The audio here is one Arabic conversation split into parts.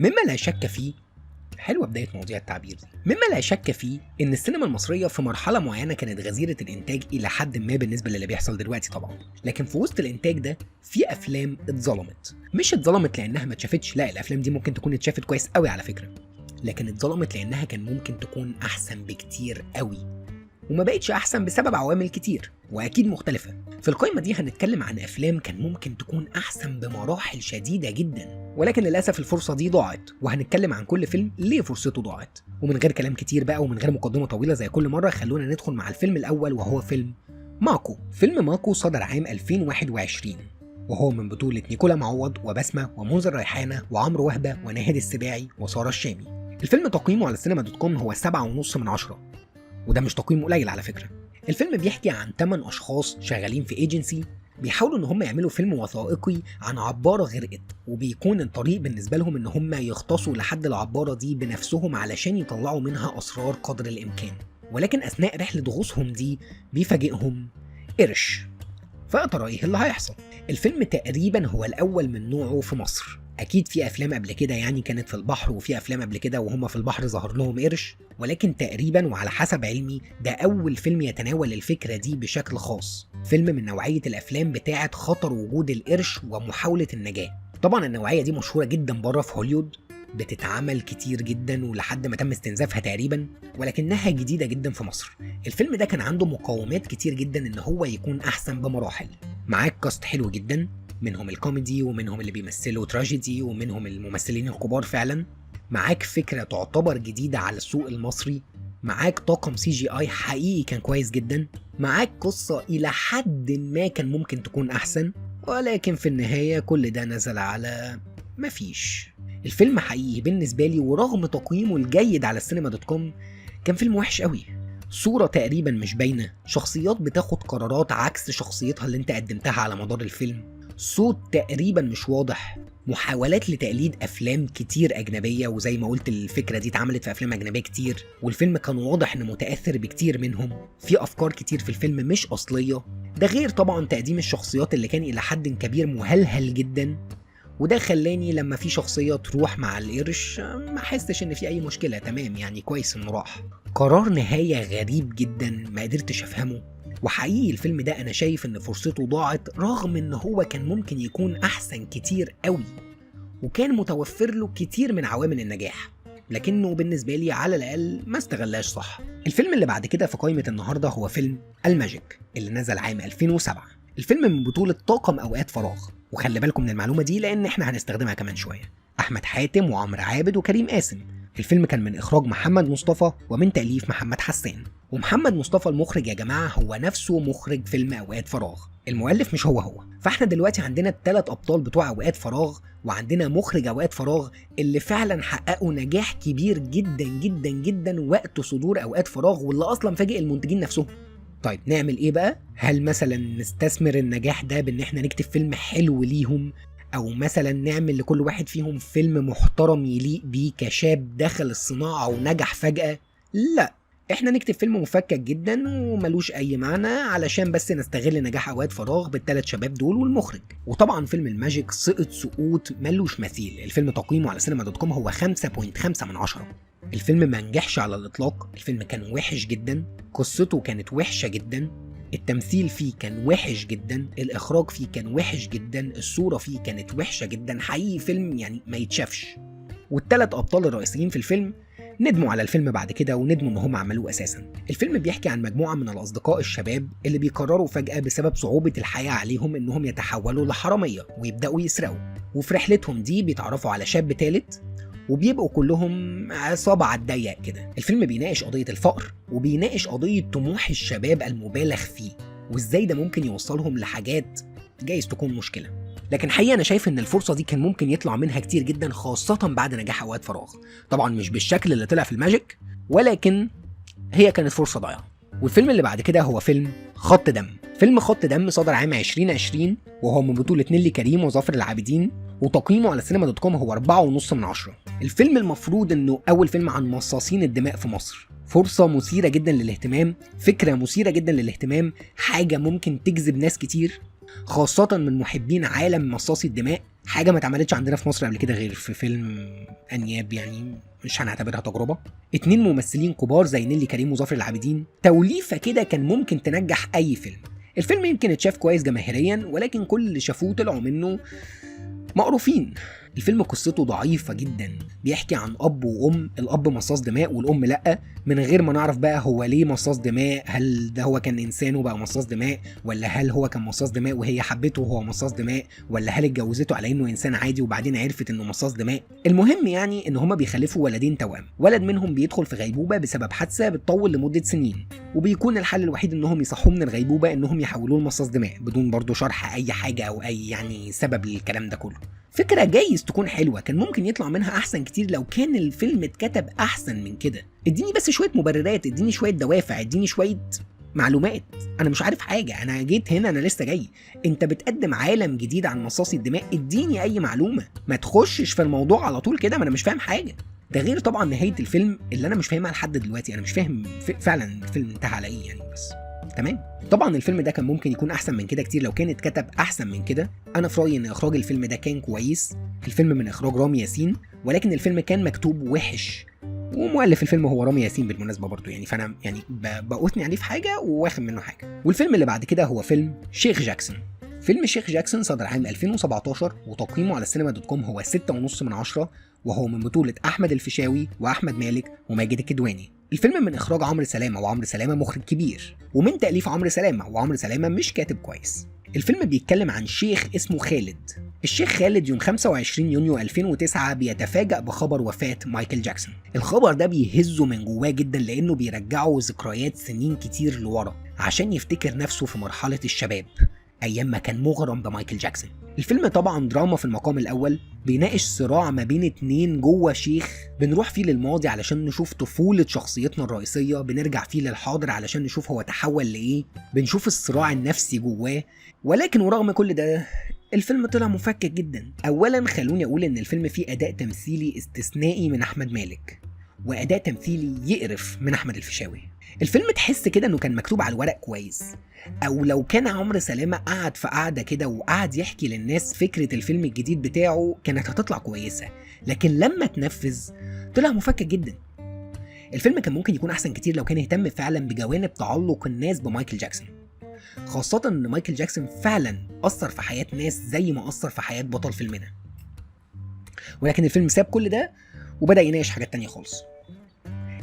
مما لا شك فيه، حلوة بداية مواضيع التعبير دي، مما لا شك فيه إن السينما المصرية في مرحلة معينة كانت غزيرة الإنتاج إلى حد ما بالنسبة للي بيحصل دلوقتي طبعا، لكن في وسط الإنتاج ده في أفلام اتظلمت، مش اتظلمت لأنها ما اتشافتش، لا الأفلام دي ممكن تكون اتشافت كويس قوي على فكرة، لكن اتظلمت لأنها كان ممكن تكون أحسن بكتير قوي، وما بقتش أحسن بسبب عوامل كتير وأكيد مختلفة. في القائمة دي هنتكلم عن أفلام كان ممكن تكون أحسن بمراحل شديدة جدا، ولكن للأسف الفرصة دي ضاعت، وهنتكلم عن كل فيلم ليه فرصته ضاعت. ومن غير كلام كتير بقى ومن غير مقدمة طويلة زي كل مرة، خلونا ندخل مع الفيلم الأول وهو فيلم ماكو. فيلم ماكو صدر عام 2021 وهو من بطولة نيكولا معوض وبسمة ومنذر ريحانة وعمرو وهبة وناهد السباعي وسارة الشامي. الفيلم تقييمه على السينما.com هو 7.5 من 10، وده مش تقييم قليل على فكرة. الفيلم بيحكي عن 8 أشخاص شغالين في ايجنسي بيحاولوا ان هم يعملوا فيلم وثائقي عن عبارة غرقت، وبيكون الطريق بالنسبة لهم ان هم يغطسوا لحد العبارة دي بنفسهم علشان يطلعوا منها أسرار قدر الإمكان. ولكن أثناء رحلة غوصهم دي بيفاجئهم قرش. فيا ترى ايه اللي هيحصل؟ الفيلم تقريبا هو الأول من نوعه في مصر، أكيد في أفلام قبل كده يعني كانت في البحر، وفي أفلام قبل كده وهم في البحر ظهر لهم قرش، ولكن تقريبا وعلى حسب علمي ده أول فيلم يتناول الفكرة دي بشكل خاص، فيلم من نوعية الأفلام بتاعة خطر وجود القرش ومحاولة النجاة. طبعا النوعية دي مشهورة جدا بره في هوليوود، بتتعمل كتير جدا ولحد ما تم استنزافها تقريبا، ولكنها جديدة جدا في مصر. الفيلم ده كان عنده مقومات كتير جدا ان هو يكون احسن بمراحل. معاك كاست حلو جدا، منهم الكوميدي ومنهم اللي بيمثلوا تراجيدي ومنهم الممثلين الكبار فعلا. معاك فكرة تعتبر جديدة على السوق المصري، معاك طاقم CGI حقيقي كان كويس جدا، معاك قصة إلى حد ما كان ممكن تكون أحسن، ولكن في النهاية كل ده نزل على مفيش. الفيلم حقيقي بالنسبة لي ورغم تقييمه الجيد على السينما.com كان فيلم وحش قوي. صورة تقريبا مش باينة، شخصيات بتاخد قرارات عكس شخصيتها اللي انت قدمتها على مدار الفيلم، صوت تقريبا مش واضح، محاولات لتقليد افلام كتير اجنبيه، وزي ما قلت الفكره دي اتعملت في افلام اجنبيه كتير والفيلم كان واضح انه متاثر بكتير منهم، في افكار كتير في الفيلم مش اصليه، ده غير طبعا تقديم الشخصيات اللي كان الى حد كبير مهلهل جدا، وده خلاني لما في شخصيه تروح مع القرش ما احسش ان في اي مشكله، تمام يعني كويس انه راح. قرار نهايه غريب جدا ما قدرتش افهمه، وحقيقي الفيلم ده انا شايف ان فرصته ضاعت رغم ان هو كان ممكن يكون احسن كتير قوي وكان متوفر له كتير من عوامل النجاح، لكنه بالنسبة لي على الأقل ما استغلاش صح. الفيلم اللي بعد كده في قائمة النهاردة هو فيلم الماجيك اللي نزل عام 2007. الفيلم من بطولة طاقم أوقات فراغ، وخلي بالكم من المعلومة دي لأن احنا هنستخدمها كمان شوية، أحمد حاتم وعمرو عابد وكريم قاسم. الفيلم كان من إخراج محمد مصطفى ومن تأليف محمد حسان، ومحمد مصطفى المخرج يا جماعة هو نفسه مخرج فيلم أوقات فراغ، المؤلف مش هو. فاحنا دلوقتي عندنا الثلاث أبطال بتوع أوقات فراغ، وعندنا مخرج أوقات فراغ اللي فعلا حققوا نجاح كبير جدا جدا جدا وقت صدور أوقات فراغ، واللي أصلا فاجئ المنتجين نفسهم. طيب نعمل إيه بقى؟ هل مثلا نستثمر النجاح ده بإن احنا نكتب فيلم حلو ليهم، أو مثلا نعمل لكل واحد فيهم فيلم محترم يليق بيه كشاب دخل الصناعة ونجح فجأة؟ لا، احنا نكتب فيلم مفكك جدا وملوش اي معنى علشان بس نستغل نجاح اوقات فراغ بالثلاث شباب دول والمخرج. وطبعا فيلم الماجيك سقط سقوط ملوش مثيل، الفيلم تقييمه على سينما.com هو 5.5 من 10. الفيلم ما نجحش على الاطلاق، الفيلم كان وحش جدا، قصته كانت وحشة جدا، التمثيل فيه كان وحش جدا، الاخراج فيه كان وحش جدا، الصورة فيه كانت وحشة جدا، حقيقي فيلم يعني ما يتشافش. والثلاث ابطال الرئيسيين في الفيلم ندموا على الفيلم بعد كده وندموا ان هم عملوه اساسا. الفيلم بيحكي عن مجموعه من الاصدقاء الشباب اللي بيقرروا فجاه بسبب صعوبه الحياه عليهم انهم يتحولوا لحراميه ويبداوا يسرقوا، وفي رحلتهم دي بيتعرفوا على شاب ثالث وبيبقوا كلهم عصابه على الضيق كده. الفيلم بيناقش قضيه الفقر وبيناقش قضيه طموح الشباب المبالغ فيه وازاي ده ممكن يوصلهم لحاجات جايز تكون مشكله. لكن حقيقة أنا شايف إن الفرصة دي كان ممكن يطلع منها كتير جدا، خاصة بعد نجاح أوقات فراغ، طبعا مش بالشكل اللي طلع في الماجيك، ولكن هي كانت فرصة ضايعة. والفيلم اللي بعد كده هو فيلم خط دم. فيلم خط دم صدر عام 2020 وهو من بطولة نيلي كريم وظافر العابدين، وتقييمه على سينما.com هو 4.5 من 10. الفيلم المفروض إنه أول فيلم عن مصاصين الدماء في مصر، فرصة مثيرة جدا للاهتمام، فكرة مثيرة جدا للاهتمام، حاجة ممكن تجذب ناس كتير خاصة من محبين عالم مصاصي الدماء، حاجه ما اتعملتش عندنا في مصر قبل كده غير في فيلم انياب، يعني مش هنعتبرها تجربه. 2 ممثلين كبار زي نيلي كريم وظافر العابدين، توليفه كده كان ممكن تنجح اي فيلم. الفيلم يمكن اتشاف كويس جماهيريا، ولكن كل اللي شافوه طلعوا منه مقروفين. الفيلم قصته ضعيفة جدا، بيحكي عن أب وأم، الأب مصاص دماء والأم لأ، من غير ما نعرف بقى هو ليه مصاص دماء. هل ده هو كان إنسان وبقى مصاص دماء، ولا هل هو كان مصاص دماء وهي حبته وهو مصاص دماء، ولا هل اتجوزته على إنه إنسان عادي وبعدين عرفت إنه مصاص دماء. المهم يعني إن هما بيخلفوا ولدين توأم، ولد منهم بيدخل في غيبوبة بسبب حادثة بتطول لمدة سنين، وبيكون الحل الوحيد إنهم يصحوه من الغيبوبة إنهم يحولوه لمصاص دماء، بدون برضو شرح أي حاجة أو أي يعني سبب للكلام ده كله. فكرة جايز تكون حلوة، كان ممكن يطلع منها أحسن كتير لو كان الفيلم اتكتب أحسن من كده. اديني بس شوية مبررات، اديني شوية دوافع، اديني شوية معلومات. أنا مش عارف حاجة، أنا جيت هنا، أنا لسه جاي، أنت بتقدم عالم جديد عن مصاصي الدماء، اديني أي معلومة، ما تخشش في الموضوع على طول كده، ما أنا مش فاهم حاجة. ده غير طبعا نهاية الفيلم اللي أنا مش فاهمها لحد دلوقتي، أنا مش فاهم فعلا الفيلم انتهى على إيه يعني. بس تمام. طبعا الفيلم ده كان ممكن يكون احسن من كده كتير لو كان اتكتب احسن من كده. انا في رايي ان اخراج الفيلم ده كان كويس، الفيلم من اخراج رامي ياسين، ولكن الفيلم كان مكتوب وحش، ومؤلف الفيلم هو رامي ياسين بالمناسبه برضو يعني، فانا يعني بقوتني عليه في حاجه واخد منه حاجه. والفيلم اللي بعد كده هو فيلم شيخ جاكسون. فيلم شيخ جاكسون صدر عام 2017 وتقييمه على السينما.com هو 6.5/10، وهو من بطولة أحمد الفيشاوي وأحمد مالك وماجد الكدواني. الفيلم من إخراج عمرو سلامة، وعمرو سلامة مخرج كبير، ومن تأليف عمرو سلامة، وعمرو سلامة مش كاتب كويس. الفيلم بيتكلم عن شيخ اسمه خالد. الشيخ خالد يوم 25 يونيو 2009 بيتفاجأ بخبر وفاة مايكل جاكسون. الخبر ده بيهزه من جواه جدا، لأنه بيرجعه ذكريات سنين كتير لورا عشان يفتكر نفسه في مرحلة الشباب أيام ما كان مغرم بمايكل جاكسون. الفيلم طبعا دراما في المقام الأول، بيناقش صراع ما بين 2 جوه شيخ، بنروح فيه للماضي علشان نشوف طفولة شخصيتنا الرئيسية، بنرجع فيه للحاضر علشان نشوف هو تحول لإيه، بنشوف الصراع النفسي جواه. ولكن ورغم كل ده الفيلم طلع مفكك جدا. أولا خلوني أقول إن الفيلم فيه أداء تمثيلي استثنائي من أحمد مالك، وأداء تمثيلي يقرف من أحمد الفيشاوي. الفيلم تحس كده إنه كان مكتوب على الورق كويس، او لو كان عمرو سلامة قعد في قعدة كده وقعد يحكي للناس فكرة الفيلم الجديد بتاعه كانت هتطلع كويسة، لكن لما تنفذ طلع مفكك جدا. الفيلم كان ممكن يكون احسن كتير لو كان اهتم فعلا بجوانب تعلق الناس بمايكل جاكسون، خاصة ان مايكل جاكسون فعلا اثر في حياة ناس زي ما اثر في حياة بطل فيلمنا. ولكن الفيلم ساب كل ده وبدأ يناقش حاجات تانية خالص.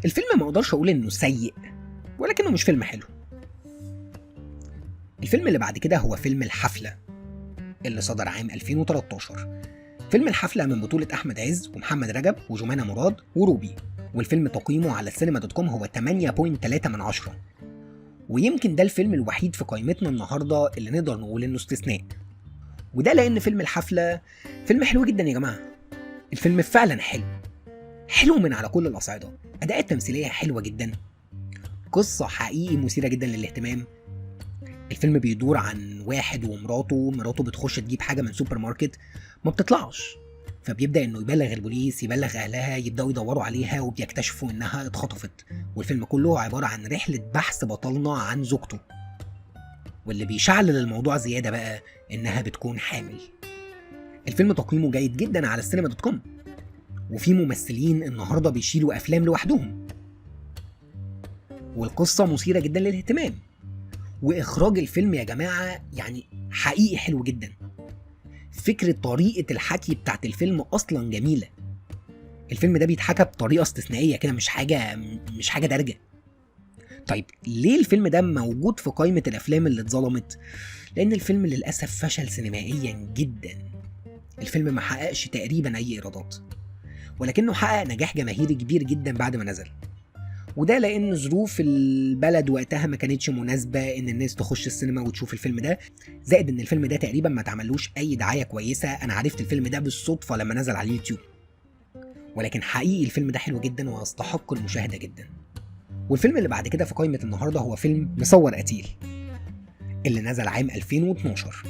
الفيلم ما اقدرش اقول انه سيء، ولكنه مش فيلم حلو. الفيلم اللي بعد كده هو فيلم الحفلة اللي صدر عام 2013. فيلم الحفلة من بطولة أحمد عز ومحمد رجب وجمانة مراد وروبي، والفيلم تقييمه على السينما.com هو 8.3/10، ويمكن ده الفيلم الوحيد في قائمتنا النهاردة اللي نقدر نقول إنه استثناء، وده لأن فيلم الحفلة فيلم حلو جدا يا جماعة. الفيلم فعلا حلو من على كل الأصعدة، أداءات تمثيلية حلوة جدا، قصة حقيقي مثيرة جدا للاهتمام. الفيلم بيدور عن واحد ومراته بتخش تجيب حاجة من سوبر ماركت ما بتطلعش، فبيبدأ انه يبلغ البوليس، يبلغ اهلها، يبدأوا يدوروا عليها وبيكتشفوا انها اتخطفت. والفيلم كله عبارة عن رحلة بحث بطلنا عن زوجته، واللي بيشعلل الموضوع زيادة بقى انها بتكون حامل. الفيلم تقييمه جيد جدا على السينما.com، وفي ممثلين النهاردة بيشيلوا افلام لوحدهم، والقصة مثيرة جدا للاهتمام، واخراج الفيلم يا جماعة يعني حقيقي حلو جدا. فكرة طريقة الحكي بتاعت الفيلم اصلا جميلة. الفيلم ده بيتحكى بطريقة استثنائية كده، مش حاجة دارجة. طيب ليه الفيلم ده موجود في قائمة الافلام اللي اتظلمت؟ لان الفيلم للاسف فشل سينمائيا جدا. الفيلم ما حققش تقريبا اي ايرادات، ولكنه حقق نجاح جماهيري كبير جدا بعد ما نزل، وده لان ظروف البلد وقتها ما كانتش مناسبه ان الناس تخش السينما وتشوف الفيلم ده، زائد ان الفيلم ده تقريبا ما اتعملوش اي دعايه كويسه. انا عرفت الفيلم ده بالصدفه لما نزل على اليوتيوب، ولكن حقيقي الفيلم ده حلو جدا ويستحق المشاهده جدا. والفيلم اللي بعد كده في قائمه النهارده هو فيلم مصور قتيل اللي نزل عام 2012.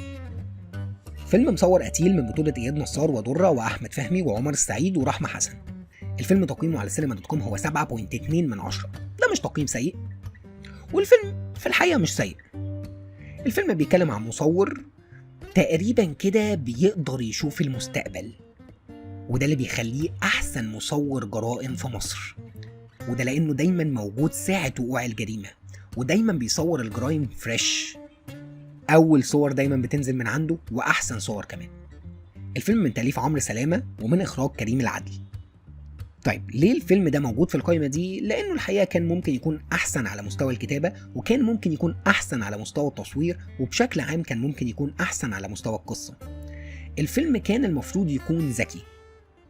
فيلم مصور قتيل من بطوله اياد نصار ودره واحمد فهمي وعمر السعيد ورحمه حسن. الفيلم تقييمه على السينما.com هو 7.2/10، ده مش تقييم سيء، والفيلم في الحقيقة مش سيء. الفيلم بيتكلم عن مصور تقريبا كده بيقدر يشوف المستقبل، وده اللي بيخليه أحسن مصور جرائم في مصر، وده لأنه دايما موجود ساعة وقوع الجريمة، ودايما بيصور الجرائم فريش، أول صور دايما بتنزل من عنده وأحسن صور كمان. الفيلم من تأليف عمرو سلامة ومن إخراج كريم العدلي. طيب ليه الفيلم ده موجود في القائمة دي؟ لأنه الحقيقة كان ممكن يكون أحسن على مستوى الكتابة، وكان ممكن يكون أحسن على مستوى التصوير، وبشكل عام كان ممكن يكون أحسن على مستوى القصة. الفيلم كان المفروض يكون ذكي.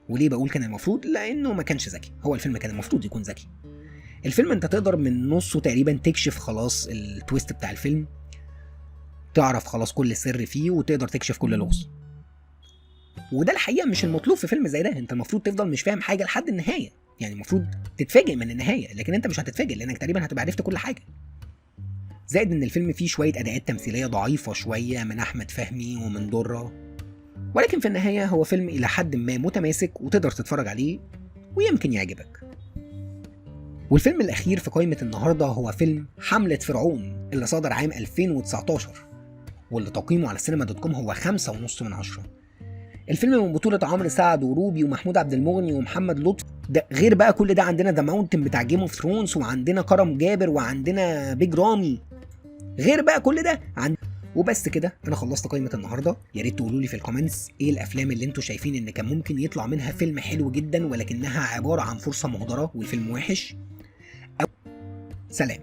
وليه بقول كان المفروض؟ لأنه ما كانش ذكي، هو الفيلم كان المفروض يكون ذكي. الفيلم انت تقدر من نصه تقريبا تكشف خلاص التويست بتاع الفيلم، تعرف خلاص كل سر فيه وتقدر تكشف كل لغز، وده الحقيقة مش المطلوب في فيلم زي ده. انت المفروض تفضل مش فاهم حاجة لحد النهاية، يعني المفروض تتفاجئ من النهاية، لكن انت مش هتتفاجئ لانك تقريبا هتبقى عرفت كل حاجة. زائد ان الفيلم فيه شوية اداءات تمثيلية ضعيفة شوية من احمد فهمي ومن درة، ولكن في النهاية هو فيلم الى حد ما متماسك وتقدر تتفرج عليه ويمكن يعجبك. والفيلم الاخير في قائمة النهاردة هو فيلم حملة فرعون اللي صدر عام 2019، واللي تقييمه على cinema.com هو 5.5/10. الفيلم من بطولة عمرو سعد وروبي ومحمود عبد المغني ومحمد لطفي، ده غير بقى كل ده عندنا ذا ماونتن بتاع جيم اوف ثرونز، وعندنا كرم جابر، وعندنا بيج رامي، غير بقى كل ده وبس كده انا خلصت قائمة النهارده. يا ريت تقولوا لي في الكومنتس ايه الافلام اللي انتوا شايفين ان كان ممكن يطلع منها فيلم حلو جدا ولكنها عبارة عن فرصة مهدرة والفيلم وحش. سلام.